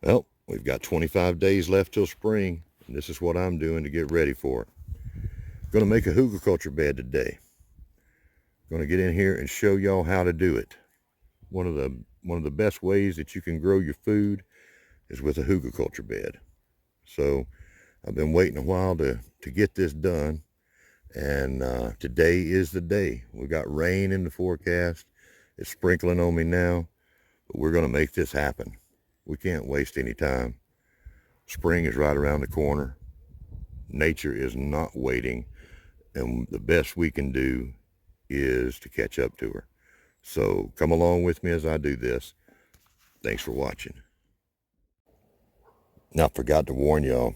Well, we've got 25 days left till spring, and this is what I'm doing to get ready for it. I'm going to make a hugelkultur bed today. I'm going to get in here and show y'all how to do it. One of the best ways that you can grow your food is with a hugelkultur bed. So I've been waiting a while to get this done, and today is the day. We got rain in the forecast. It's sprinkling on me now, but we're going to make this happen. We can't waste any time. Spring is right around the corner. Nature is not waiting, and the best we can do is to catch up to her. So come along with me as I do this. Thanks for watching. Now, I forgot to warn y'all,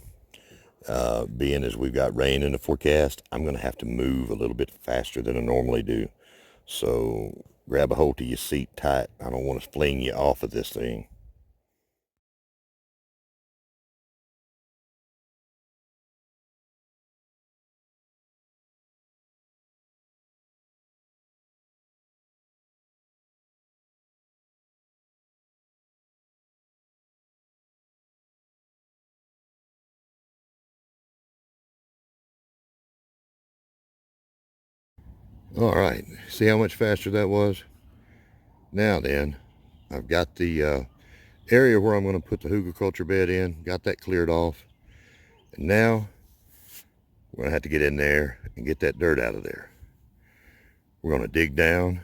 being as we've got rain in the forecast, I'm going to have to move a little bit faster than I normally do. So grab a hold of your seat tight. I don't want to fling you off of this thing. All right, see how much faster that was? Now then, I've got the area where I'm going to put the hugelkultur bed in, got that cleared off. And now we're going to have to get in there and get that dirt out of there. We're going to dig down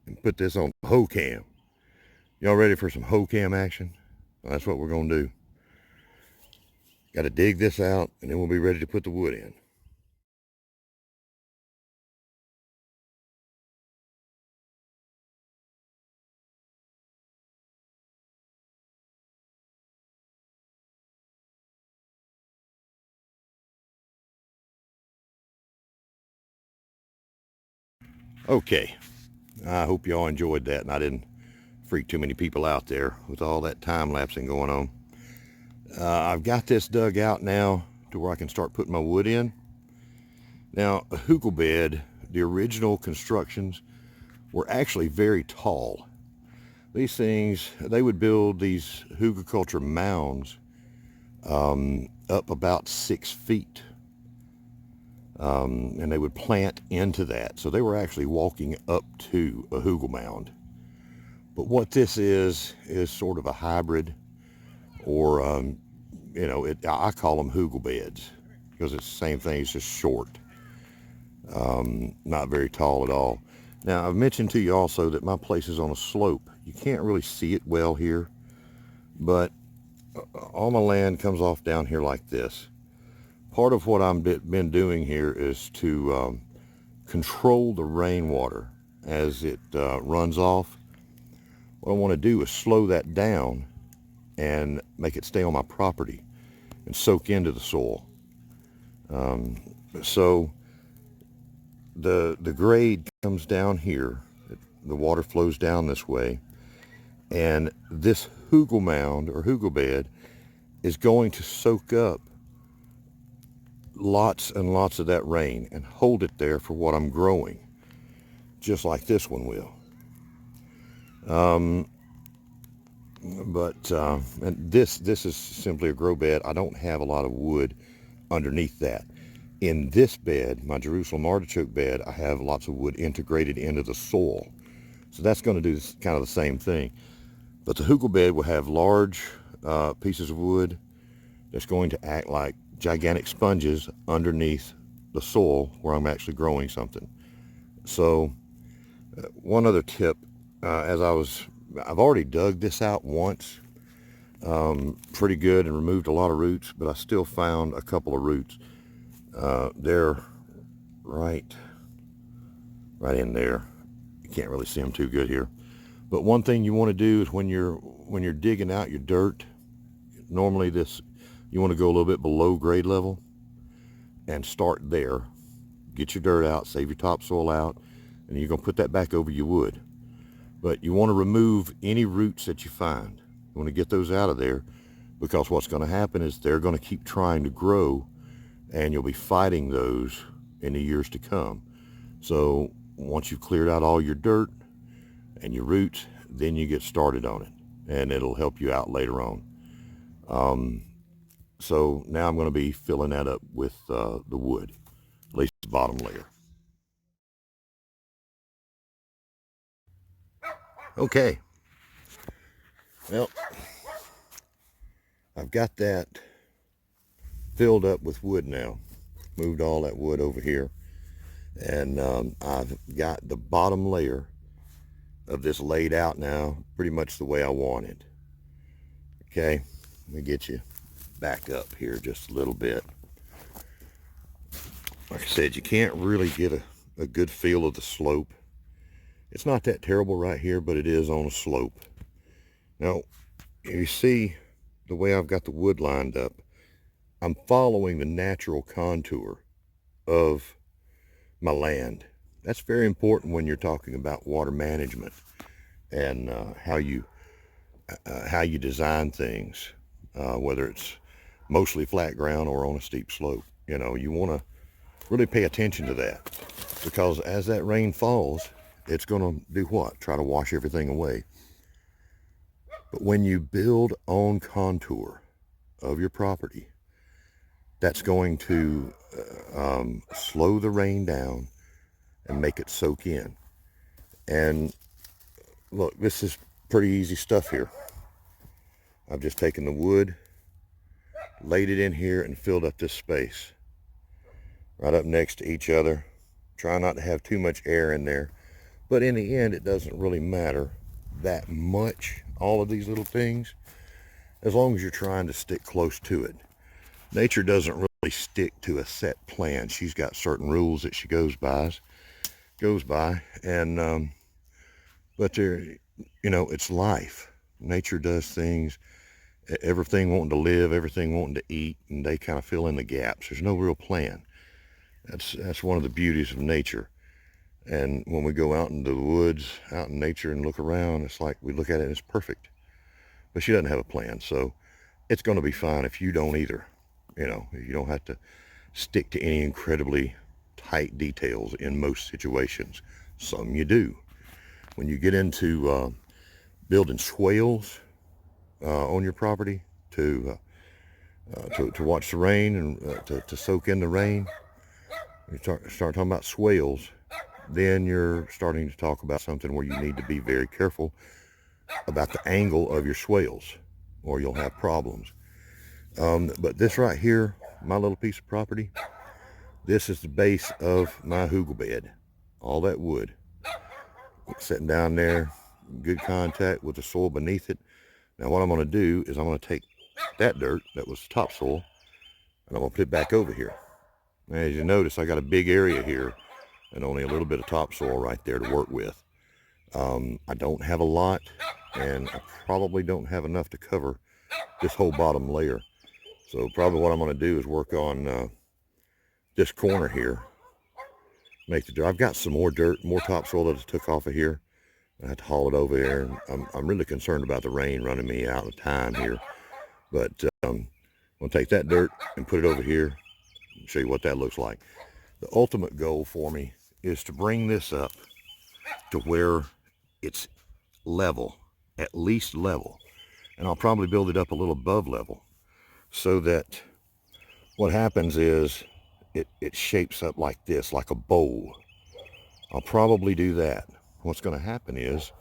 and put this on hoe cam. Y'all ready for some hoe cam action? Well, that's what we're going to do. Got to dig this out, and then we'll be ready to put the wood in. Okay, I hope y'all enjoyed that, and I didn't freak too many people out there with all that time lapsing going on. I've got this dug out now to where I can start putting my wood in. Now, a hugel bed, the original constructions were actually very tall. These things, they would build these hugelkultur mounds up about 6 feet. And they would plant into that. So they were actually walking up to a hugel mound. But what this is sort of a hybrid, or, I call them hugel beds because it's the same thing, it's just short. Not very tall at all. Now, I've mentioned to you also that my place is on a slope. You can't really see it well here, but all my land comes off down here like this. Part of what I've been doing here is to control the rainwater as it runs off. What I want to do is slow that down and make it stay on my property and soak into the soil. So the grade comes down here, the water flows down this way, and this hugel mound or hugel bed is going to soak up lots and lots of that rain and hold it there for what I'm growing, just like this one will. And this is simply a grow bed. I don't have a lot of wood underneath that. In this bed, my Jerusalem artichoke bed, I have lots of wood integrated into the soil. So that's going to do kind of the same thing. But the hugel bed will have large pieces of wood that's going to act like gigantic sponges underneath the soil where I'm actually growing something. So one other tip, I've already dug this out once, pretty good, and removed a lot of roots, but I still found a couple of roots. They're right in there. You can't really see them too good here. But one thing you want to do is when you're digging out your dirt, normally you want to go a little bit below grade level and start there. Get your dirt out, save your topsoil out, and you're going to put that back over your wood. But you want to remove any roots that you find. You want to get those out of there, because what's going to happen is they're going to keep trying to grow, and you'll be fighting those in the years to come. So once you've cleared out all your dirt and your roots, then you get started on it. and it'll help you out later on. So now I'm going to be filling that up with the wood, at least the bottom layer. Okay, well, I've got that filled up with wood now. Moved all that wood over here, and I've got the bottom layer of this laid out now pretty much the way I want it. Okay, let me get you back up here just a little bit. Like I said, you can't really get a good feel of the slope. It's not that terrible right here, but it is on a slope. Now, you see the way I've got the wood lined up, I'm following the natural contour of my land. That's very important when you're talking about water management and how you design things, whether it's mostly flat ground or on a steep slope. You know, you want to really pay attention to that, because as that rain falls, it's going to do what? Try to wash everything away. But when you build on contour of your property, that's going to slow the rain down and make it soak in. And look, this is pretty easy stuff here. I've just taken the wood, laid it in here, and filled up this space right up next to each other. Try not to have too much air in there, but in the end, it doesn't really matter that much, all of these little things, as long as you're trying to stick close to it. Nature doesn't really stick to a set plan. She's got certain rules that she goes by, and but there, you know, it's life. Nature does things, everything wanting to live, everything wanting to eat, and they kind of fill in the gaps. There's no real plan. That's one of the beauties of nature. And when we go out into the woods, out in nature, and look around, it's like we look at it and it's perfect. But she doesn't have a plan, so it's going to be fine if you don't either. You know, you don't have to stick to any incredibly tight details in most situations. Some you do. When you get into building swales on your property to watch the rain and to soak in the rain, you start talking about swales, then you're starting to talk about something where you need to be very careful about the angle of your swales, or you'll have problems. But this right here, my little piece of property, this is the base of my Hugel bed. All that wood sitting down there, good contact with the soil beneath it. Now what I'm going to do is I'm going to take that dirt that was topsoil, and I'm going to put it back over here. Now, as you notice, I got a big area here and only a little bit of topsoil right there to work with. I don't have a lot, and I probably don't have enough to cover this whole bottom layer. So probably what I'm going to do is work on this corner here. Make the dirt. I've got some more dirt, more topsoil that I took off of here. I had to haul it over there. I'm really concerned about the rain running me out of time here. But I'm going to take that dirt and put it over here and show you what that looks like. The ultimate goal for me is to bring this up to where it's level, at least level. And I'll probably build it up a little above level, so that what happens is it shapes up like this, like a bowl. I'll probably do that. What's going to happen is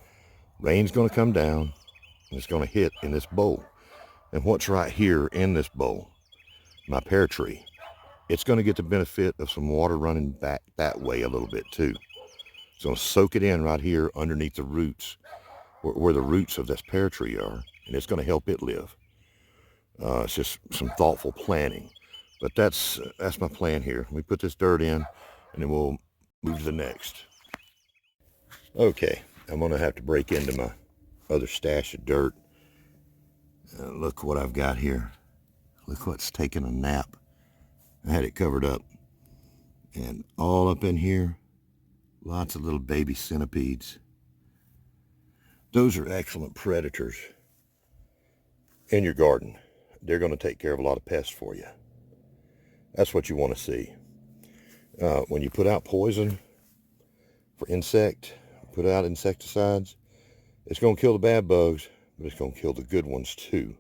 rain's going to come down and it's going to hit in this bowl. And what's right here in this bowl, my pear tree, it's going to get the benefit of some water running back that way a little bit too. It's going to soak it in right here underneath the roots, where the roots of this pear tree are, and it's going to help it live. It's just some thoughtful planning. But that's my plan here. We put this dirt in, and then we'll move to the next. Okay, I'm going to have to break into my other stash of dirt. Look what I've got here. Look what's taking a nap. I had it covered up. And all up in here, lots of little baby centipedes. Those are excellent predators in your garden. They're going to take care of a lot of pests for you. That's what you want to see. When you put out poison for put out insecticides, it's going to kill the bad bugs, but it's going to kill the good ones too.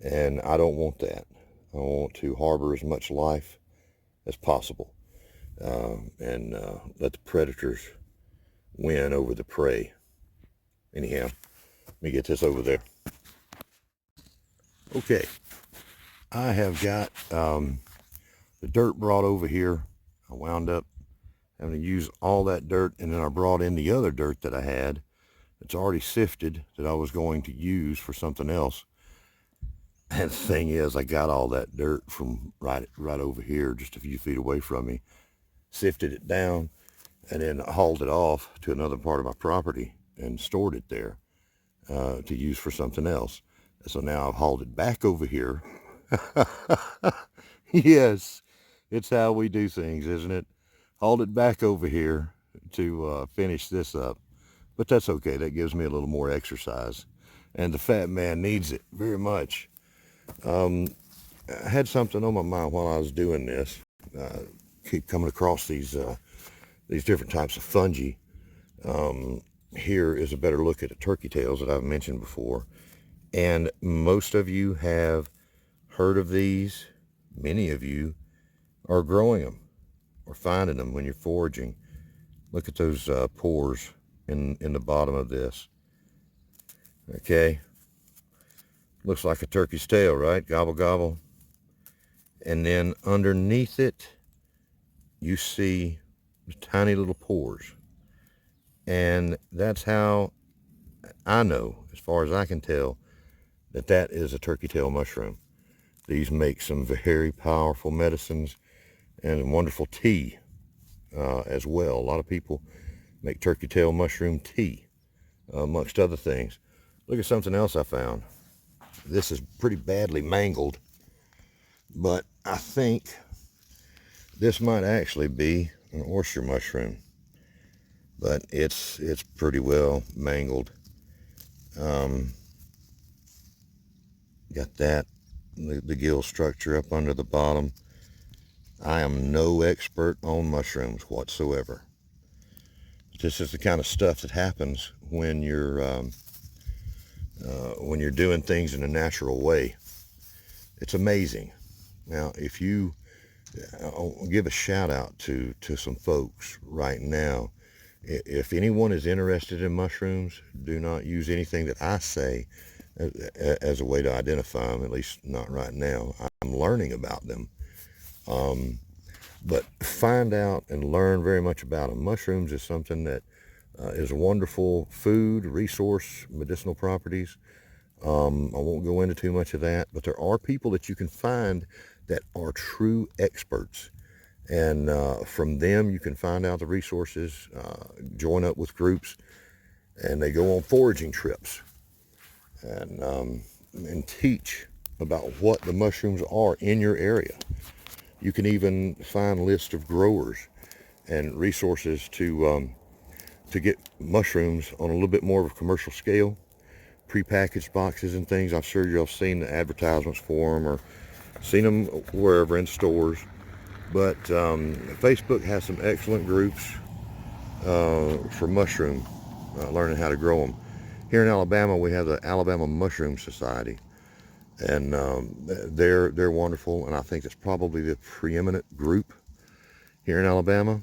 And I don't want that. I want to harbor as much life as possible, and let the predators win over the prey. Anyhow, let me get this over there. Okay, I have got the dirt brought over here. I wound up having to use all that dirt, and then I brought in the other dirt that I had that's already sifted that I was going to use for something else. And the thing is, I got all that dirt from right over here, just a few feet away from me, sifted it down, and then hauled it off to another part of my property and stored it there to use for something else. So now I've hauled it back over here. Yes, it's how we do things, isn't it? Hauled it back over here to finish this up. But that's okay. That gives me a little more exercise. And the fat man needs it very much. I had something on my mind while I was doing this. Keep coming across these different types of fungi. Here is a better look at the turkey tails that I've mentioned before. And most of you have heard of these. Many of you are growing them or finding them when you're foraging. Look at those pores in the bottom of this. Okay. Looks like a turkey's tail, right? Gobble, gobble. And then underneath it, you see the tiny little pores. And that's how I know, as far as I can tell, that that is a turkey tail mushroom. These make some very powerful medicines and wonderful tea as well. A lot of people make turkey tail mushroom tea, amongst other things. Look at something else I found. This is pretty badly mangled, but I think this might actually be an oyster mushroom, but it's pretty well mangled. Got that, the gill structure up under the bottom. I am no expert on mushrooms whatsoever. This is the kind of stuff that happens when you're doing things in a natural way. It's amazing. Now, if you, I'll give a shout out to some folks right now. If anyone is interested in mushrooms, do not use anything that I say as a way to identify them, at least not right now. I'm learning about them. But find out and learn very much about them. Mushrooms is something that is a wonderful food, resource, medicinal properties. I won't go into too much of that, but there are people that you can find that are true experts. And from them, you can find out the resources, join up with groups, and they go on foraging trips and teach about what the mushrooms are in your area. You can even find lists of growers and resources to get mushrooms on a little bit more of a commercial scale, prepackaged boxes and things. I'm sure you've seen the advertisements for them or seen them wherever in stores. But Facebook has some excellent groups for mushroom, learning how to grow them. Here in Alabama, we have the Alabama Mushroom Society, and they're wonderful, and I think it's probably the preeminent group here in Alabama.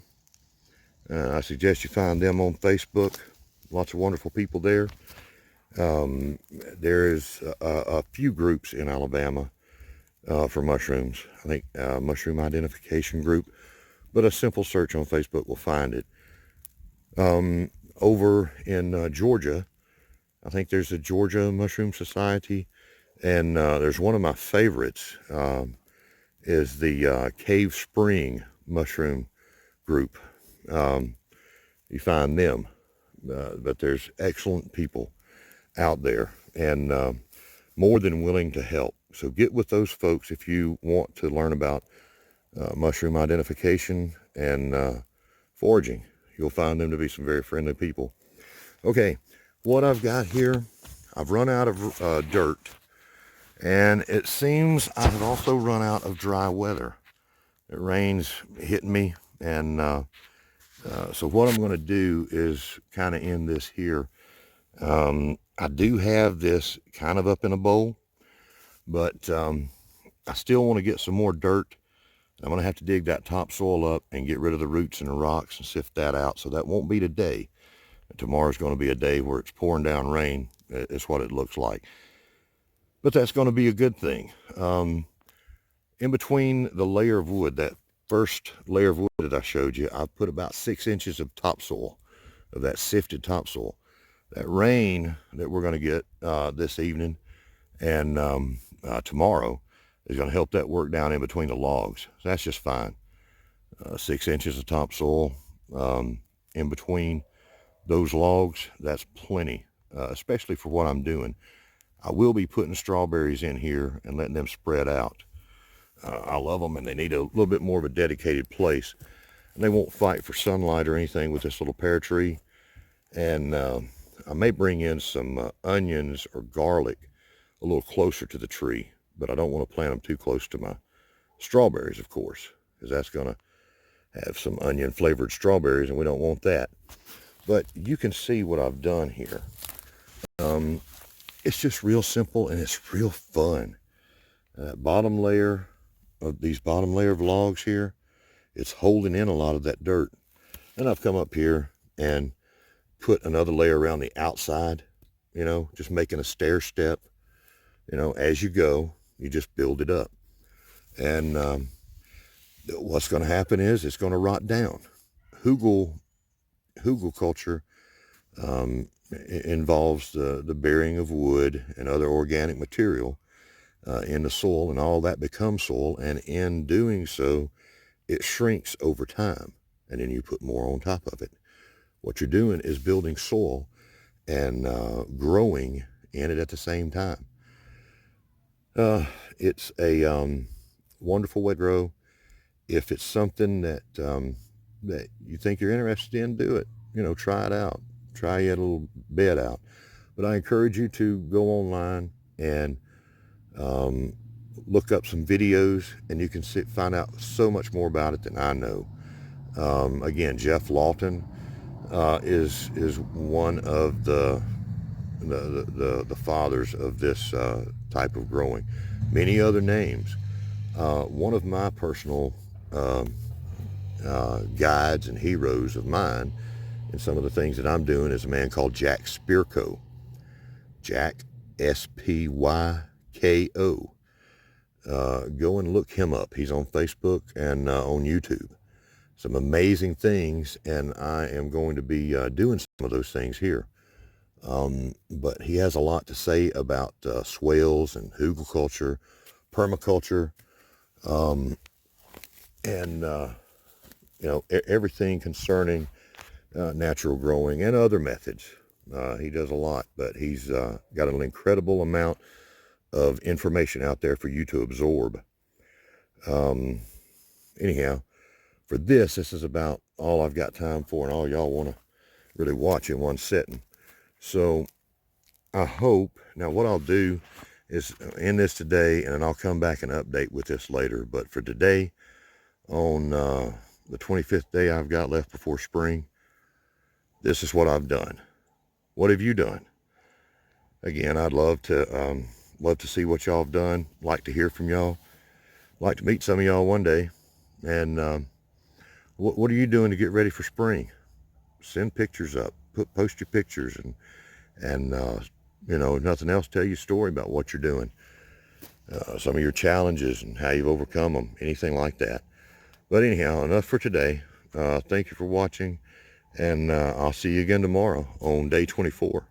I suggest you find them on Facebook. Lots of wonderful people there. There is a few groups in Alabama for mushrooms. I think Mushroom Identification Group, but a simple search on Facebook will find it. Over in Georgia, I think there's the Georgia Mushroom Society, and there's one of my favorites is the Cave Spring Mushroom Group. You find them, but there's excellent people out there and more than willing to help. So get with those folks if you want to learn about mushroom identification and foraging. You'll find them to be some very friendly people. Okay, what I've got here, I've run out of dirt, and it seems I've also run out of dry weather. The rain's hitting me, and so what I'm going to do is kind of end this here. I do have this kind of up in a bowl, but I still want to get some more dirt. I'm going to have to dig that topsoil up and get rid of the roots and the rocks and sift that out. So that won't be today. Tomorrow's going to be a day where it's pouring down rain. It's what it looks like. But that's going to be a good thing. In between the layer of wood, that first layer of wood that I showed you, I put about 6 inches of topsoil, of that sifted topsoil. That rain that we're going to get this evening and tomorrow is going to help that work down in between the logs. So that's just fine. 6 inches of topsoil in between those logs, that's plenty, especially for what I'm doing. I will be putting strawberries in here and letting them spread out. I love them, and they need a little bit more of a dedicated place. And they won't fight for sunlight or anything with this little pear tree. And I may bring in some onions or garlic a little closer to the tree, but I don't want to plant them too close to my strawberries, of course, because that's going to have some onion flavored strawberries, and we don't want that. But you can see what I've done here. It's just real simple, and it's real fun. That bottom layer of these bottom layer of logs here, it's holding in a lot of that dirt. And I've come up here and put another layer around the outside, you know, just making a stair step. You know, as you go, you just build it up. And what's going to happen is it's going to rot down. Hugelkultur involves the burying of wood and other organic material in the soil, and all that becomes soil, and in doing so, it shrinks over time, and then you put more on top of it. What you're doing is building soil and growing in it at the same time. It's a wonderful way to grow. If it's something that that you think you're interested in, do it. You know, try it out. Try your little bed out. But I encourage you to go online and look up some videos, and you can find out so much more about it than I know. Again, Jeff Lawton is one of the fathers of this type of growing. Many other names. One of my personal guides and heroes of mine and some of the things that I'm doing is a man called Jack Spirko. Jack, S-P-Y-K-O. Go and look him up. He's on Facebook and on YouTube. Some amazing things, and I am going to be doing some of those things here. But he has a lot to say about swales and hugelkultur, permaculture, and you know, everything concerning natural growing and other methods. He does a lot, but he's got an incredible amount of information out there for you to absorb. Anyhow, for this is about all I've got time for, and all y'all want to really watch in one sitting. So I hope, now what I'll do is end this today, and then I'll come back and update with this later. But for today, on the 25th day I've got left before spring, this is what I've done. What have you done? Again, I'd love to see what y'all have done. Like to hear from y'all. Like to meet some of y'all one day. And what are you doing to get ready for spring? Send pictures up. Post your pictures, and you know, if nothing else, tell your story about what you're doing. Some of your challenges and how you've overcome them. Anything like that. But anyhow, enough for today. Thank you for watching. And I'll see you again tomorrow on day 24.